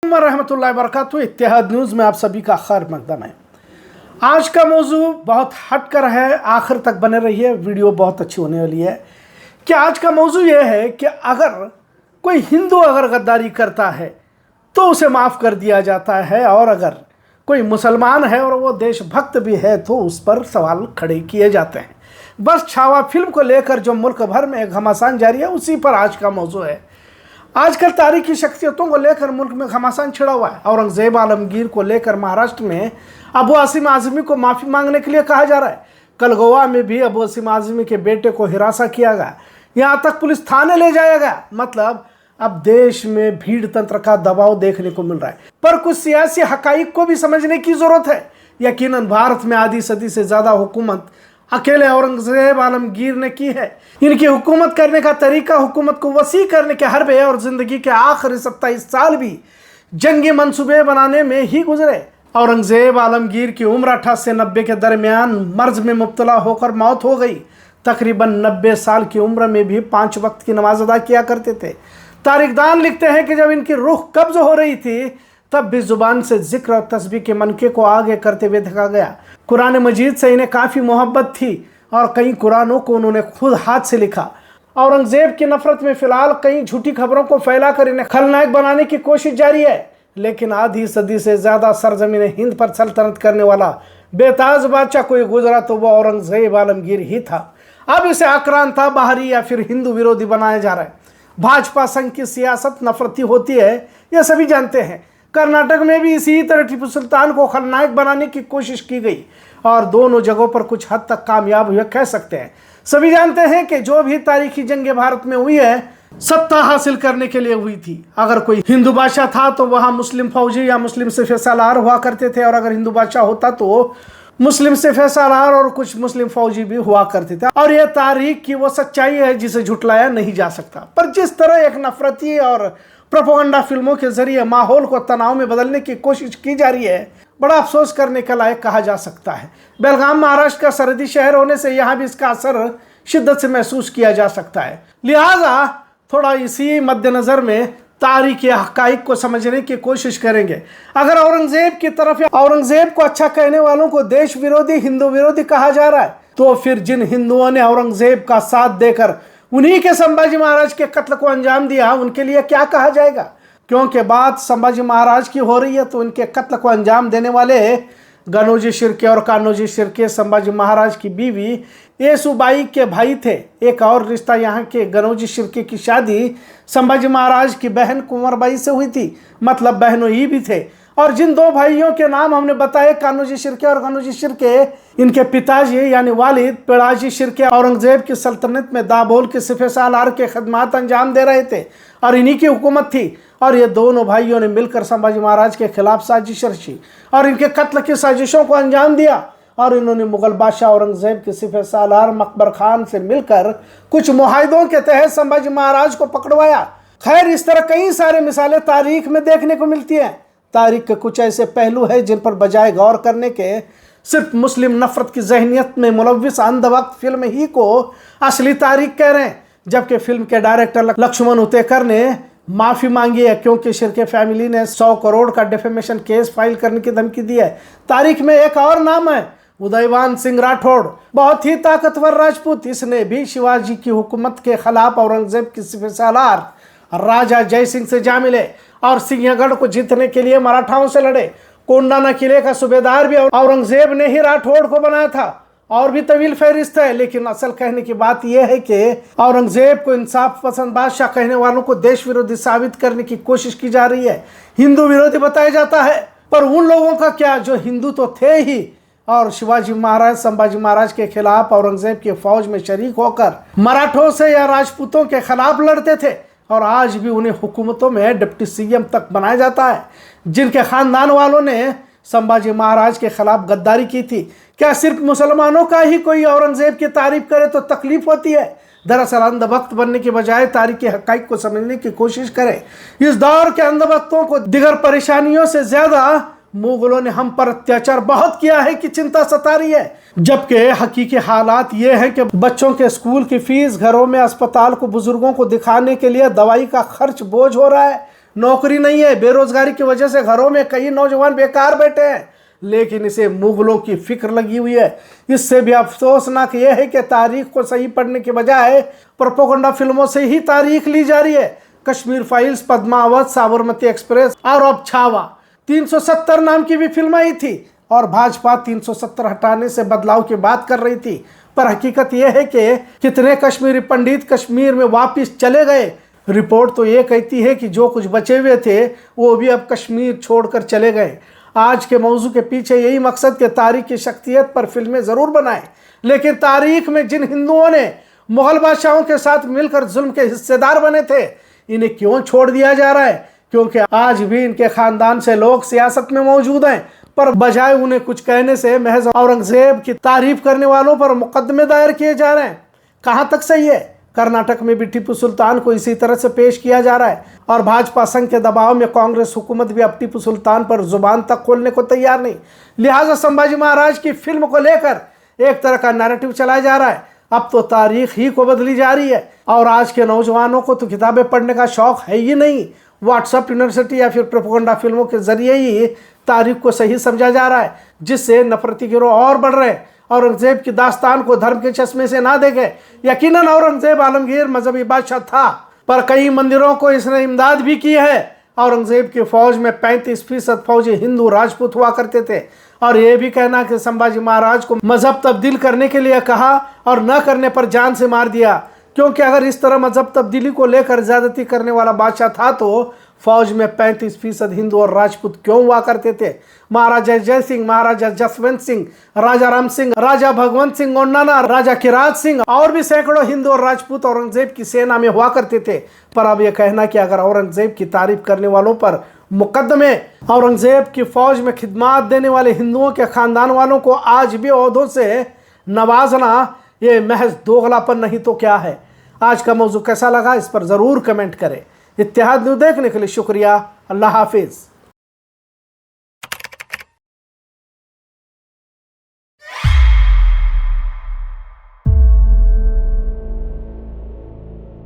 रहमतुल्लाहि व बरकातुहू। इत्तेहाद न्यूज़ में आप सभी का खैर मकदम है। आज का मौजू बहुत हटकर है, आखिर तक बने रहिए, वीडियो बहुत अच्छी होने वाली है। कि आज का मौजू ये है कि अगर कोई हिंदू अगर गद्दारी करता है तो उसे माफ़ कर दिया जाता है, और अगर कोई मुसलमान है और वो देशभक्त भी है तो उस पर सवाल खड़े किए जाते हैं। बस छावा फिल्म को लेकर जो मुल्क भर में घमासान जारी है, उसी पर आज का मौजू है। आजकल तारीखी शख्सियतों को लेकर मुल्क में घमासान छिड़ा हुआ है। औरंगजेब आलमगीर को लेकर महाराष्ट्र में अबू असीम आज़मी को माफ़ी मांगने के लिए कहा जा रहा है। कल गोवा में भी अबू असीम आज़मी के बेटे को हिरासा किया गया, यहाँ तक पुलिस थाने ले जाया गया। मतलब अब देश में भीड़ तंत्र का दबाव देखने को मिल रहा है, पर कुछ सियासी हकाइक को भी समझने की जरूरत है। यकीनन भारत में आधी सदी से ज़्यादा हुकूमत अकेले औरंगजेब आलमगीर ने की है। इनकी हुकूमत करने का तरीका हुकूमत को वसी करने के हरबे और ज़िंदगी के आखिरी 27 साल भी जंगी मंसूबे बनाने में ही गुजरे। औरंगजेब आलमगीर की उम्र 28 से 90 के दरमियान मर्ज में मुब्तला होकर मौत हो गई। तकरीबन 90 साल की उम्र में भी 5 वक्त की नमाज अदा किया करते थे। तारीखदान लिखते हैं कि जब इनकी रूह कब्ज हो रही थी तब भी जुबान से जिक्र और तस्बीह के मनके को आगे करते हुए देखा गया। कुरान मजीद से इन्हें काफ़ी मोहब्बत थी और कई कुरानों को उन्होंने खुद हाथ से लिखा। औरंगजेब की नफरत में फ़िलहाल कई झूठी खबरों को फैलाकर इन्हें खलनायक बनाने की कोशिश जारी है, लेकिन आधी सदी से ज़्यादा सरजमीन हिंद पर सल्तनत करने वाला बेताज बादशाह कोई गुजरा तो वह औरंगजेब आलमगीर ही था। अब इसे आक्रांता, बाहरी या फिर हिंदू विरोधी बनाया जा रहा है। भाजपा संघ की सियासत नफरती होती है, यह सभी जानते हैं। कर्नाटक में भी इसी तरह टीपू सुल्तान को खलनायक बनाने की कोशिश की गई और दोनों जगहों पर कुछ हद तक कामयाब हुए कह सकते हैं। सभी जानते हैं कि जो भी तारीखी जंगें भारत में हुई है, सत्ता हासिल करने के लिए हुई थी। अगर कोई हिंदू बादशाह था तो वहाँ मुस्लिम फौजी या मुस्लिम सिपह सालार हुआ करते थे, और अगर हिंदू बादशाह होता तो मुस्लिम सिपह सालार और कुछ मुस्लिम फौजी भी हुआ करते थे। और यह तारीख की वो सच्चाई है जिसे झुटलाया नहीं जा सकता। पर जिस तरह एक नफरती और प्रोपेगेंडा फिल्मों के जरिए माहौल को तनाव में बदलने की कोशिश की जा रही है, बड़ा अफसोस करने का लायक कहा जा सकता है। बेलगाम महाराष्ट्र का सरहदी शहर होने से यहाँ भी इसका असर शिद्दत से महसूस किया जा सकता है। लिहाजा थोड़ा इसी मद्देनज़र में तारीख़ी हक़ाइक़ को समझने की कोशिश करेंगे। अगर औरंगजेब की तरफ या औरंगजेब को अच्छा कहने वालों को देश विरोधी, हिंदू विरोधी कहा जा रहा है, तो फिर जिन हिंदुओं ने औरंगजेब का साथ देकर उन्हीं के संभाजी महाराज के कत्ल को अंजाम दिया, उनके लिए क्या कहा जाएगा? क्योंकि बात संभाजी महाराज की हो रही है तो उनके कत्ल को अंजाम देने वाले गनोजी शिर्के और कान्होजी शिर्के संभाजी महाराज की बीवी येसुबाई के भाई थे। एक और रिश्ता यहाँ के गनोजी शिर्के की शादी संभाजी महाराज की बहन कुंवरबाई से हुई थी, मतलब बहनों ही भी थे। और जिन दो भाइयों के नाम हमने बताए, कान्होजी शिर्के और गनोजी शिर्के, इनके पिताजी यानी वालिद पिड़ाजी शिर्के औरंगजेब की सल्तनत में दाभोल के सिपह सालार के खदमात अंजाम दे रहे थे और इन्हीं की हुकूमत थी। और ये दोनों भाइयों ने मिलकर संभाजी महाराज के खिलाफ साजिश रची और इनके कत्ल की साजिशों को अंजाम दिया। और इन्होंने मुगल बादशाह औरंगजेब के सिपह सालार मकबर खान से मिलकर कुछ मुआहिदों के तहत संभाजी महाराज को पकड़वाया। खैर, इस तरह कई सारे मिसालें तारीख में देखने को मिलती हैं। तारीख के कुछ ऐसे पहलू हैं जिन पर बजाय गौर करने के सिर्फ मुस्लिम नफरत की जहनीत में मुलव्विस अंधभक्त फिल्म ही को असली तारीख कह रहे हैं, जबकि फिल्म के डायरेक्टर लक्ष्मण उतेकर ने माफ़ी मांगी है क्योंकि शिर्के फैमिली ने 100 करोड़ का डिफेमेशन केस फाइल करने की धमकी दी है। तारीख में एक और नाम है उदयवान सिंह राठौड़, बहुत ही ताकतवर राजपूत। इसने भी शिवाजी की हुकूमत के खिलाफ औरंगजेब की सिपह सालार राजा जय सिंह से जा मिले और सिंहगढ़ को जीतने के लिए मराठाओं से लड़े। कोंडाना किले का सूबेदार भी औरंगजेब ने ही राठौड़ को बनाया था। और भी तवील फहरिस्त है, लेकिन असल कहने की बात यह है कि औरंगजेब को इंसाफ पसंद बादशाह कहने वालों को देश विरोधी साबित करने की कोशिश की जा रही है, हिंदू विरोधी बताया जाता है। पर उन लोगों का क्या जो हिंदू तो थे ही और शिवाजी महाराज संभाजी महाराज के खिलाफ औरंगजेब की फौज में शरीक होकर मराठों से या राजपूतों के खिलाफ लड़ते थे, और आज भी उन्हें हुकूमतों में डिप्टी सीएम तक बनाया जाता है, जिनके खानदान वालों ने संभाजी महाराज के खिलाफ गद्दारी की थी। क्या सिर्फ मुसलमानों का ही कोई औरंगजेब की तारीफ करे तो तकलीफ होती है? दरअसल अंधभक्त बनने के बजाय तारीखी हक़ाइक़ को समझने की कोशिश करें। इस दौर के अंधभक्तों को दिगर परेशानियों से ज्यादा मुगलों ने हम पर अत्याचार बहुत किया है कि चिंता सता रही है। जबकि हकीकी हालात ये है कि बच्चों के स्कूल की फीस, घरों में अस्पताल को बुजुर्गों को दिखाने के लिए दवाई का खर्च बोझ हो रहा है। नौकरी नहीं है, बेरोजगारी की वजह से घरों में कई नौजवान बेकार बैठे हैं, लेकिन इसे मुगलों की फिक्र लगी हुई है। इससे भी अफसोसनाक यह है कि तारीख को सही पढ़ने के बजाय प्रोपेगेंडा फिल्मों से ही तारीख ली जा रही है। कश्मीर फाइल्स, पद्मावत, साबरमती एक्सप्रेस और अब छावा 370 नाम की भी फिल्म आई थी और भाजपा 370 हटाने से बदलाव की बात कर रही थी। पर हकीकत यह है कि कितने कश्मीरी पंडित कश्मीर में वापस चले गए। रिपोर्ट तो ये कहती है कि जो कुछ बचे हुए थे वो भी अब कश्मीर छोड़कर चले गए। आज के मौजू के पीछे यही मकसद कि तारीख की शख्सियत पर फिल्में ज़रूर बनाएं, लेकिन तारीख में जिन हिंदुओं ने मुगल बादशाहों के साथ मिलकर जुल्म के हिस्सेदार बने थे, इन्हें क्यों छोड़ दिया जा रहा है? क्योंकि आज भी इनके खानदान से लोग सियासत में मौजूद हैं, पर बजाय उन्हें कुछ कहने से महज औरंगजेब की तारीफ करने वालों पर मुकदमे दायर किए जा रहे हैं। कहाँ तक सही है? कर्नाटक में भी टीपू सुल्तान को इसी तरह से पेश किया जा रहा है और भाजपा संघ के दबाव में कांग्रेस हुकूमत भी अब टीपू सुल्तान पर जुबान तक खोलने को तैयार नहीं। लिहाजा संभाजी महाराज की फिल्म को लेकर एक तरह का नैरेटिव चलाया जा रहा है। अब तो तारीख ही को बदली जा रही है और आज के नौजवानों को तो किताबें पढ़ने का शौक है ही नहीं। व्हाट्सएप यूनिवर्सिटी या फिर प्रोपेगेंडा फिल्मों के जरिए ही तारीख को सही समझा जा रहा है, जिससे नफरती गिरोह और बढ़ रहे हैं। औरंगजेब की दास्तान को धर्म के चश्मे से ना देखे। यकीनन औरंगजेब आलमगीर मजहबी बादशाह था, पर कई मंदिरों को इसने इमदाद भी की है। औरंगजेब की फौज में 35% फौजी हिंदू राजपूत हुआ करते थे और यह भी कहना कि संभाजी महाराज को मजहब तब्दील करने के लिए कहा और न करने पर जान से मार दिया, क्योंकि अगर इस तरह मजहब तब्दीली को लेकर ज्यादती करने वाला बादशाह था तो फौज में 35% हिंदू और राजपूत क्यों हुआ करते थे? महाराजा जय सिंह, महाराजा जसवंत सिंह, राजा राम सिंह, राजा भगवंत सिंह गोंडाना, राजा किरात सिंह और भी सैकड़ों हिंदू और राजपूत औरंगजेब की सेना में हुआ करते थे। पर अब यह कहना कि अगर औरंगजेब की तारीफ करने वालों पर मुकदमे, औरंगजेब की फौज में खिदमत देने वाले हिंदुओं के खानदान वालों को आज भी ओहदों से नवाजना, ये महज दोगलापन नहीं तो क्या है? आज का मौजू कैसा लगा, इस पर ज़रूर कमेंट करें। इत्तेहाद न्यूज़ देखने के लिए शुक्रिया। अल्लाह हाफिज़।